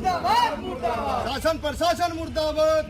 शासन प्रशासन मुर्दाबाद।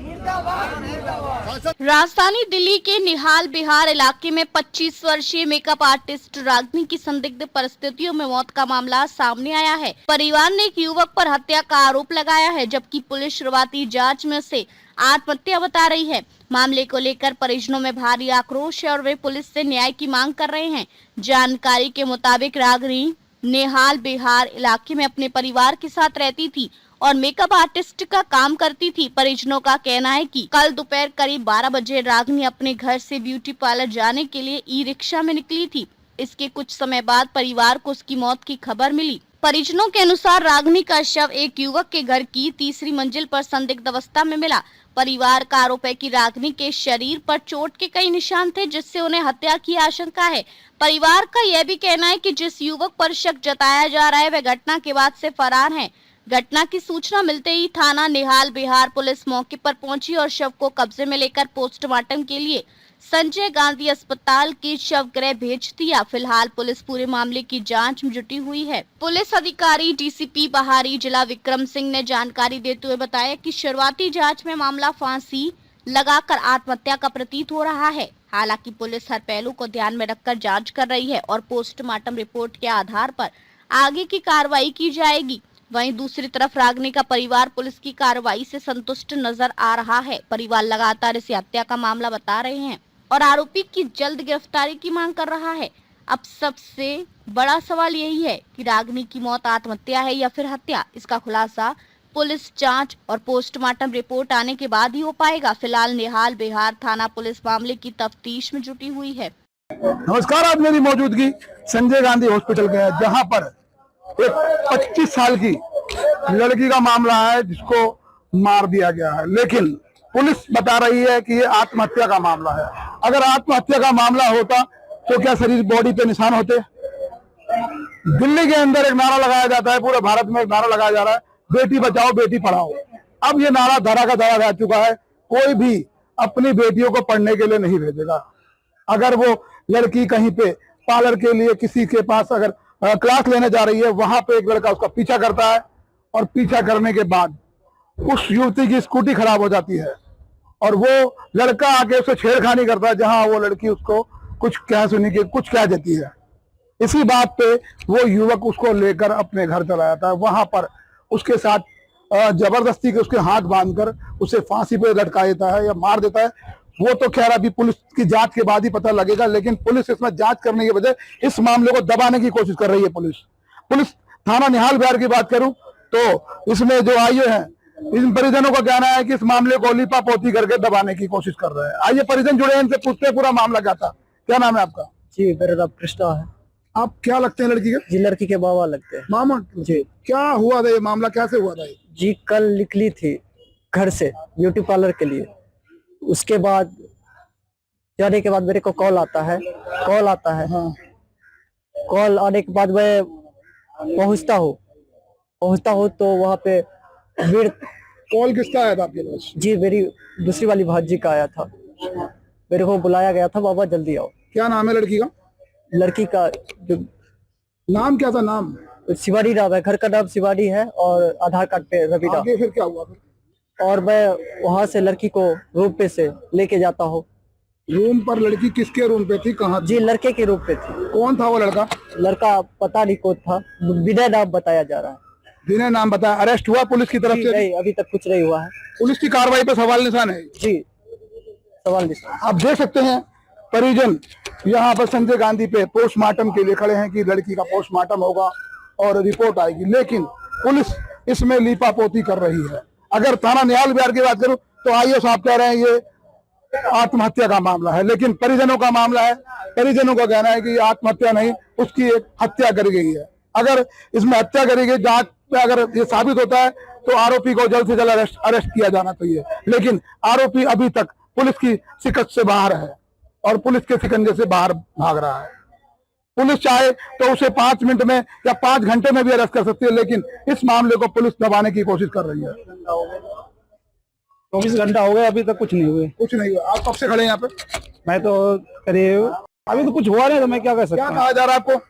राजधानी दिल्ली के निहाल बिहार इलाके में 25 वर्षीय मेकअप आर्टिस्ट रागिनी की संदिग्ध परिस्थितियों में मौत का मामला सामने आया है। परिवार ने एक युवक पर हत्या का आरोप लगाया है, जबकि पुलिस शुरुआती जांच में उसे आत्महत्या बता रही है। मामले को लेकर परिजनों में भारी आक्रोश है और वे पुलिस से न्याय की मांग कर रहे हैं। जानकारी के मुताबिक रागिनी निहाल बिहार इलाके में अपने परिवार के साथ रहती थी और मेकअप आर्टिस्ट का काम करती थी। परिजनों का कहना है कि कल दोपहर करीब 12 बजे रागिनी अपने घर से ब्यूटी पार्लर जाने के लिए ई रिक्शा में निकली थी। इसके कुछ समय बाद परिवार को उसकी मौत की खबर मिली। परिजनों के अनुसार रागिनी का शव एक युवक के घर की तीसरी मंजिल पर संदिग्ध अवस्था में मिला। परिवार का आरोप है कि रागिनी के शरीर पर चोट के कई निशान थे, जिससे उन्हें हत्या की आशंका है। परिवार का यह भी कहना है कि जिस युवक पर शक जताया जा रहा है वह घटना के बाद से फरार है। घटना की सूचना मिलते ही थाना निहाल बिहार पुलिस मौके पर पहुंची और शव को कब्जे में लेकर पोस्टमार्टम के लिए संजय गांधी अस्पताल के शवगृह भेज दिया। फिलहाल पुलिस पूरे मामले की जांच में जुटी हुई है। पुलिस अधिकारी डीसीपी बाहरी जिला विक्रम सिंह ने जानकारी देते हुए बताया कि शुरुआती जांच में मामला फांसी लगाकर आत्महत्या का प्रतीत हो रहा है। हालांकि पुलिस हर पहलू को ध्यान में रखकर जांच कर रही है और पोस्टमार्टम रिपोर्ट के आधार पर आगे की कार्रवाई की जाएगी। वहीं दूसरी तरफ रागिनी का परिवार पुलिस की कार्रवाई से संतुष्ट नजर आ रहा है। परिवार लगातार इसे हत्या का मामला बता रहे हैं और आरोपी की जल्द गिरफ्तारी की मांग कर रहा है। अब सबसे बड़ा सवाल यही है कि रागिनी की मौत आत्महत्या है या फिर हत्या। इसका खुलासा पुलिस जांच और पोस्टमार्टम रिपोर्ट आने के बाद ही हो पाएगा। फिलहाल निहाल बिहार थाना पुलिस मामले की तफ्तीश में जुटी हुई है। नमस्कार, आज मेरी मौजूदगी संजय गांधी हॉस्पिटल के है, जहां पर एक 25 साल की लड़की का मामला है जिसको मार दिया गया है। लेकिन पुलिस बता रही है कि ये आत्महत्या का मामला है। अगर आत्महत्या का मामला होता तो क्या शरीर बॉडी पे निशान होते? दिल्ली के अंदर एक नारा लगाया जाता है, पूरे भारत में एक नारा लगाया जा रहा है, बेटी बचाओ बेटी पढ़ाओ। अब ये नारा धरा का धरा रह चुका है। कोई भी अपनी बेटियों को पढ़ने के लिए नहीं भेजेगा। अगर वो लड़की कहीं पे पार्लर के लिए किसी के पास अगर क्लास लेने जा रही है, वहां पे एक लड़का उसका पीछा करता है और पीछा करने के बाद उस युवती की स्कूटी खराब हो जाती है और वो लड़का आके उससे छेड़खानी करता है, जहां वो लड़की उसको कुछ कह देती है। इसी बात पे वो युवक उसको लेकर अपने घर चला जाता है। वहां पर उसके साथ जबरदस्ती के उसके हाथ बांधकर उसे फांसी पे लटका देता है या मार देता है। वो तो खैर अभी पुलिस की जांच के बाद ही पता लगेगा, लेकिन पुलिस इसमें जांच करने के बजाय इस मामले को दबाने की कोशिश कर रही है। पुलिस थाना निहाल बिहार की बात करूं तो इसमें जो आईए हैं, इन परिजनों का कहना है कि इस मामले को लीपापोती करके दबाने की कोशिश कर रहे हैं। आइए परिजन जुड़े हैं, इनसे पूछते हैं पूरा मामला क्या था। क्या नाम है आपका? जी, मेरा नाम कृष्णा है। आप क्या लगते हैं लड़की के? जी, लड़की के बाबा लगते हैं। मामा जी। क्या हुआ था, ये मामला कैसे हुआ था? जी, कल निकली थी घर से ब्यूटी पार्लर के लिए। उसके बाद जाने के बाद मेरे को कॉल आता है। हाँ। कॉल आने के बाद मैं पहुंचता हूँ तो वहाँ पे भीड़। कॉल किसका आया था आपके पास? जी, मेरी दूसरी वाली भाजी का आया था। मेरे को बुलाया गया था, बाबा जल्दी आओ। क्या नाम है लड़की का? लड़की का जो नाम क्या था? नाम शिवानी नाम है। घर का नाम शिवानी है और आधार कार्ड पे रवीना। आगे फिर क्या हुआ? और मैं वहां से लड़की को रूम पे से लेके जाता हूँ। रूम पर लड़की किसके रूम पे थी? कहाँ? जी, लड़के के रूम पे थी। कौन था वो लड़का? लड़का पता नहीं कौन था, बिना नाम बताया जा रहा है। बिना नाम बताया। अरेस्ट हुआ पुलिस की तरफ से? नहीं, अभी तक कुछ नहीं हुआ है। पुलिस की कार्रवाई पे सवाल निशान है। जी, सवाल निशान। आप देख सकते हैं परिजन यहाँ पर संजय गांधी पे पोस्टमार्टम के लिए खड़े हैं कि लड़की का पोस्टमार्टम होगा और रिपोर्ट आएगी, लेकिन पुलिस इसमें लीपापोती कर रही है। अगर थाना निहाल बिहार की बात करूं तो आईओ साहब कह रहे हैं ये आत्महत्या का मामला है, लेकिन परिजनों का मामला है। परिजनों का कहना है कि ये आत्महत्या नहीं, उसकी एक हत्या करी गई है। अगर इसमें हत्या करी गई, जांच में अगर ये साबित होता है तो आरोपी को जल्द से जल्द अरेस्ट किया जाना चाहिए। लेकिन आरोपी अभी तक पुलिस की शिकस्त से बाहर है और पुलिस के शिकंजे से बाहर भाग रहा है। पुलिस चाहे तो उसे 5 मिनट में या 5 घंटे में भी अरेस्ट कर सकती है, लेकिन इस मामले को पुलिस दबाने की कोशिश कर रही है। 24 घंटा हो गया, अभी तक कुछ नहीं हुए। कुछ नहीं हुआ। आप कब से खड़े हैं यहाँ पे? मैं तो करीब, अभी तो कुछ हुआ नहीं, तो मैं क्या कर सकता क्या हूँ? कहा जा रहा है आपको?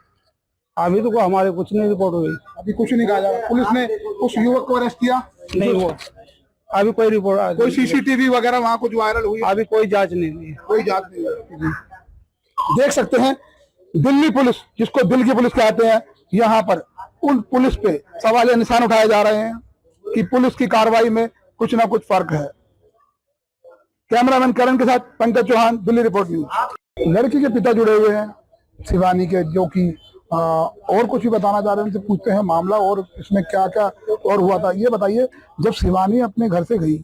अभी तो हमारे कुछ नहीं रिपोर्ट हुई। अभी कुछ नहीं कहा जा रहा। पुलिस ने उस युवक को अरेस्ट किया नहीं हुआ अभी कोई रिपोर्ट, कोई सीसीटीवी वगैरह वहाँ कुछ वायरल हुई? अभी कोई जांच नहीं हुई। कोई जांच नहीं हुई। देख सकते हैं दिल्ली पुलिस, जिसको दिल की पुलिस कहते हैं, यहाँ पर उन पुलिस पे सवालिया निशान उठाए जा रहे हैं कि पुलिस की कार्रवाई में कुछ ना कुछ फर्क है। कैमरामैन करण के साथ पंकज चौहान, दिल्ली रिपोर्ट न्यूज। लड़की के पिता जुड़े हुए हैं शिवानी के, जो कि और कुछ भी बताना चाह रहे हैं। उनसे पूछते हैं मामला और इसमें क्या क्या और हुआ था। ये बताइए, जब शिवानी अपने घर से गई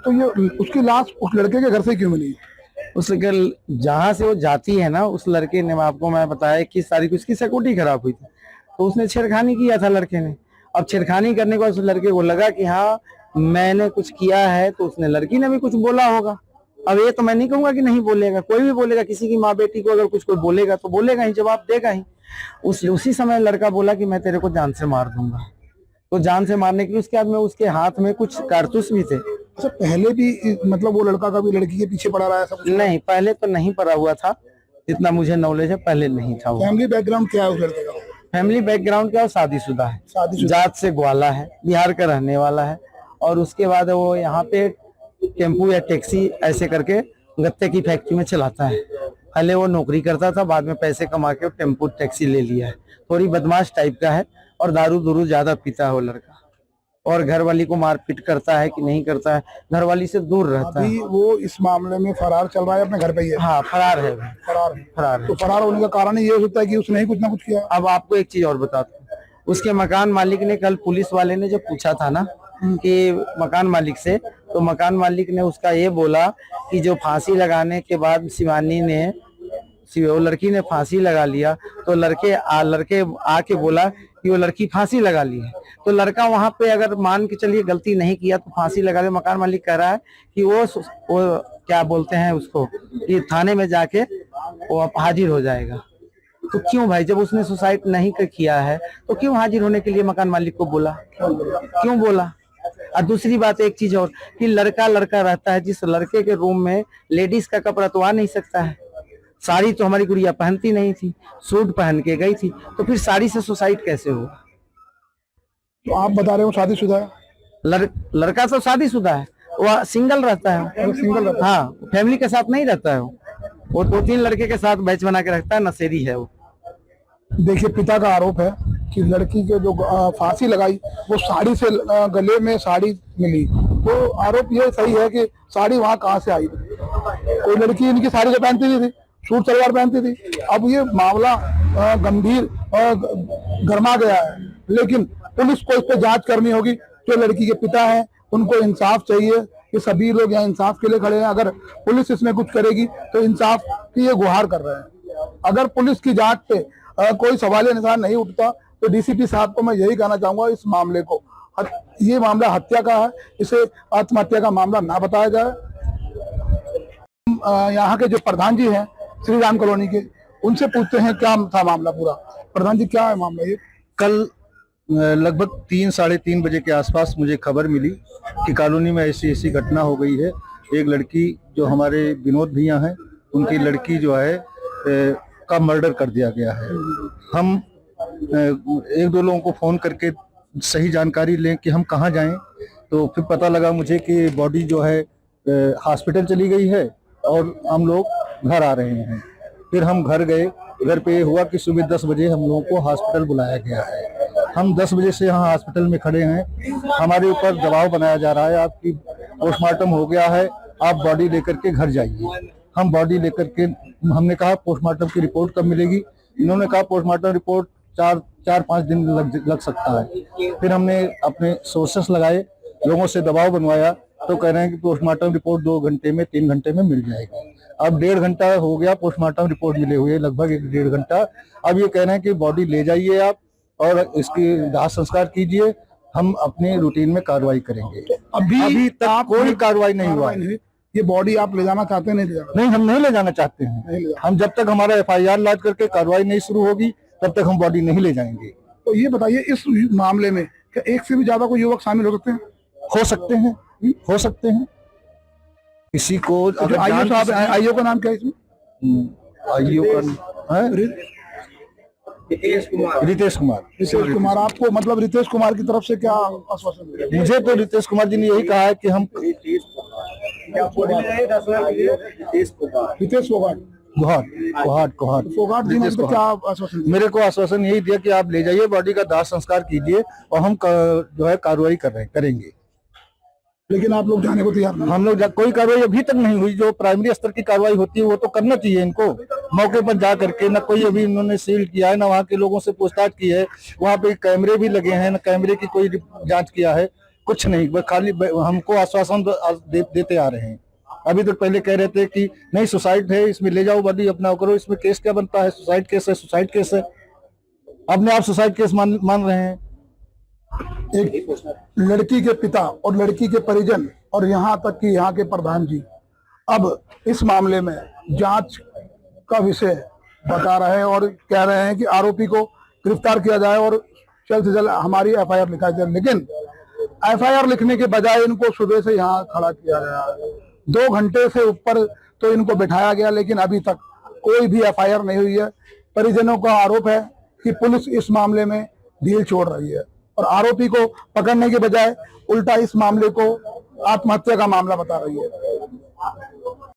तो ये उसकी लाश उस लड़के के घर से क्यों मिली? उस जहाँ से वो जाती है ना, उस लड़के ने, आपको मैं बताया 21 तारीख को उसकी सिक्योरिटी खराब हुई थी, तो उसने छेड़खानी किया था लड़के ने। अब छेड़खानी करने के बाद उस लड़के को लगा कि हाँ मैंने कुछ किया है, तो उसने, लड़की ने भी कुछ बोला होगा। अब ये तो मैं नहीं कहूंगा कि नहीं बोलेगा, कोई भी बोलेगा, किसी की माँ बेटी को अगर कुछ कोई बोलेगा तो बोलेगा ही, जवाब देगा ही। उसी समय लड़का बोला कि मैं तेरे को जान से मार दूंगा। तो जान से मारने के लिए उसके बाद में उसके हाथ में कुछ कारतूस भी थे। अच्छा, पहले भी मतलब वो लड़का कभी लड़की के पीछे पड़ा रहा है? सब नहीं, पहले तो नहीं पड़ा हुआ था, जितना मुझे नॉलेज है पहले नहीं था। फैमिली बैकग्राउंड क्या है उस लड़के का? फैमिली बैकग्राउंड क्या है, शादीशुदा है, जात से ग्वाला है, बिहार का रहने वाला है। और उसके बाद वो यहाँ पे टेम्पू या टैक्सी ऐसे करके गत्ते की फैक्ट्री में चलाता है। पहले वो नौकरी करता था, बाद में पैसे कमा के टेम्पू टैक्सी ले लिया है। थोड़ी बदमाश टाइप का है और दारू दूरू ज्यादा पीता है वो लड़का। और घरवाली को मारपीट करता है कि नहीं करता है, घरवाली से दूर रहता है। वो इस मामले में फरार चल रहा है, अपने घर पे ही है? हाँ, फरार है। फरार है। तो फरार होने का कारण ये हो सकता है कि उसने ही कुछ ना कुछ किया। अब आपको एक चीज और बताता हूँ, उसके मकान मालिक ने, कल पुलिस वाले ने जो पूछा था ना कि मकान मालिक से, तो मकान मालिक ने उसका ये बोला कि जो फांसी लगाने के बाद शिवानी ने, वो लड़की ने फांसी लगा लिया, तो लड़के आके बोला कि वो लड़की फांसी लगा ली है। तो लड़का वहां पे अगर मान के चलिए गलती नहीं किया तो फांसी लगा दे। मकान मालिक कह रहा है कि वो क्या बोलते हैं उसको, कि थाने में जाके वो हाजिर हो जाएगा। तो क्यों भाई, जब उसने सुसाइड नहीं किया है तो क्यों हाजिर होने के लिए मकान मालिक को बोला? क्यों बोला? और दूसरी बात एक चीज और, कि लड़का रहता है, जिस लड़के के रूम में लेडीज का कपड़ा तो आ नहीं सकता है। साड़ी तो हमारी गुड़िया पहनती नहीं थी, सूट पहन के गई थी, तो फिर साड़ी से सुसाइड कैसे हुआ? तो आप बता रहे हो शादीशुदा है? लड़का तो शादीशुदा है, वो सिंगल रहता है। सिंगल रहता है? हाँ, फैमिली के साथ नहीं रहता है वो 2-3 लड़के के साथ बैच बना के रखता है, नशेड़ी है वो। देखिए, पिता का आरोप है कि लड़की के जो फांसी लगाई वो साड़ी से, गले में साड़ी मिली। तो आरोप ये सही है कि साड़ी वहाँ कहाँ से आई? कोई लड़की इनकी साड़ी तो पहनती नहीं थी, सूट सलवार पहनती थी। अब ये मामला गंभीर और गर्मा गया है, लेकिन पुलिस को इस पर जांच करनी होगी। जो लड़की के पिता हैं उनको इंसाफ चाहिए, कि सभी लोग यहाँ इंसाफ के लिए खड़े हैं। अगर पुलिस इसमें कुछ करेगी तो इंसाफ की ये गुहार कर रहे हैं। अगर पुलिस की जांच पे कोई सवालिया निशान नहीं उठता तो डीसीपी साहब को मैं यही कहना चाहूंगा, इस मामले को, ये मामला हत्या का है, इसे आत्महत्या का मामला ना बताया जाए। यहाँ के जो प्रधान जी हैं श्री राम कॉलोनी के, उनसे पूछते हैं क्या था मामला पूरा। प्रधान जी, क्या है मामला ये? कल लगभग 3-3:30 बजे के आसपास मुझे खबर मिली कि कॉलोनी में ऐसी घटना हो गई है। एक लड़की, जो हमारे विनोद भैया हैं, उनकी लड़की जो है का मर्डर कर दिया गया है। हम 1-2 लोगों को फोन करके सही जानकारी लें कि हम कहाँ जाएं, तो फिर पता लगा मुझे कि बॉडी जो है हॉस्पिटल चली गई है और हम लोग घर आ रहे हैं। फिर हम घर गए। घर पे हुआ कि सुबह 10 बजे हम लोगों को हॉस्पिटल बुलाया गया है। हम 10 बजे से यहाँ हॉस्पिटल में खड़े हैं। हमारे ऊपर दबाव बनाया जा रहा है, आपकी पोस्टमार्टम हो गया है, आप बॉडी लेकर के घर जाइए। हम बॉडी लेकर के, हमने कहा पोस्टमार्टम की रिपोर्ट कब मिलेगी? इन्होंने कहा पोस्टमार्टम रिपोर्ट 4-5 दिन लग सकता है। फिर हमने अपने सोर्सेस लगाए, लोगों से दबाव बनवाया, तो कह रहे हैं कि पोस्टमार्टम रिपोर्ट 2 घंटे में, 3 घंटे में मिल जाएगी। अब 1.5 घंटा हो गया पोस्टमार्टम रिपोर्ट मिले हुए, लगभग 1-1.5 घंटा। अब ये कह रहे हैं कि बॉडी ले जाइए आप और इसकी दाह संस्कार कीजिए, हम अपने रूटीन में कार्रवाई करेंगे। अभी तक कोई कार्रवाई नहीं हुआ। ये बॉडी आप ले जाना चाहते हैं? नहीं, हम नहीं ले जाना चाहते हैं। हम जब तक हमारा FIR लॉन्च करके कार्रवाई नहीं शुरू होगी तब तक हम बॉडी नहीं ले जाएंगे। तो ये बताइए, इस मामले में क्या एक से भी ज्यादा कोई युवक शामिल हो सकते हैं? हो सकते हैं, हो सकते हैं। किसी को आईओ का नाम क्या है इसमें? आईओ का रितेश कुमार। रितेश कुमार, आपको मतलब रितेश कुमार की तरफ से क्या आश्वासन मिला? मुझे तो रितेश कुमार जी ने यही कहा है कि हम रितेश फोगाट जी ने तो क्या आश्वासन दिया? मेरे को आश्वासन यही दिया कि आप ले जाइए, बॉडी का दाह संस्कार कीजिए और हम जो है कार्रवाई करेंगे। लेकिन आप लोग जाने को तैयार नहीं। हम लोग कोई कार्रवाई अभी तक नहीं हुई। जो प्राइमरी स्तर की कार्रवाई होती है वो तो करना चाहिए इनको, मौके पर जा करके। न कोई अभी इन्होंने सील किया है, न वहाँ के लोगों से पूछताछ की है। वहाँ पे कैमरे भी लगे हैं, न कैमरे की कोई जांच किया है, कुछ नहीं। बस खाली हमको आश्वासन देते आ रहे हैं। अभी तक पहले कह रहे थे कि नहीं सुसाइड है, इसमें ले जाओ बॉडी अपना करो, इसमें केस क्या बनता है, सुसाइड केस है, सुसाइड केस है। अपने आप सुसाइड केस मान रहे हैं। एक लड़की के पिता और लड़की के परिजन और यहाँ तक कि यहाँ के प्रधान जी अब इस मामले में जांच का विषय बता रहे हैं और कह रहे हैं कि आरोपी को गिरफ्तार किया जाए और जल्द से जल्द हमारी एफआईआर लिखाई जाए। लेकिन एफआईआर लिखने के बजाय इनको सुबह से यहाँ खड़ा किया गया है। 2 घंटे से ऊपर तो इनको बिठाया गया, लेकिन अभी तक कोई भी एफआईआर नहीं हुई है। परिजनों का आरोप है कि पुलिस इस मामले में ढील छोड़ रही है और आरोपी को पकड़ने के बजाय उल्टा इस मामले को आत्महत्या का मामला बता रही है।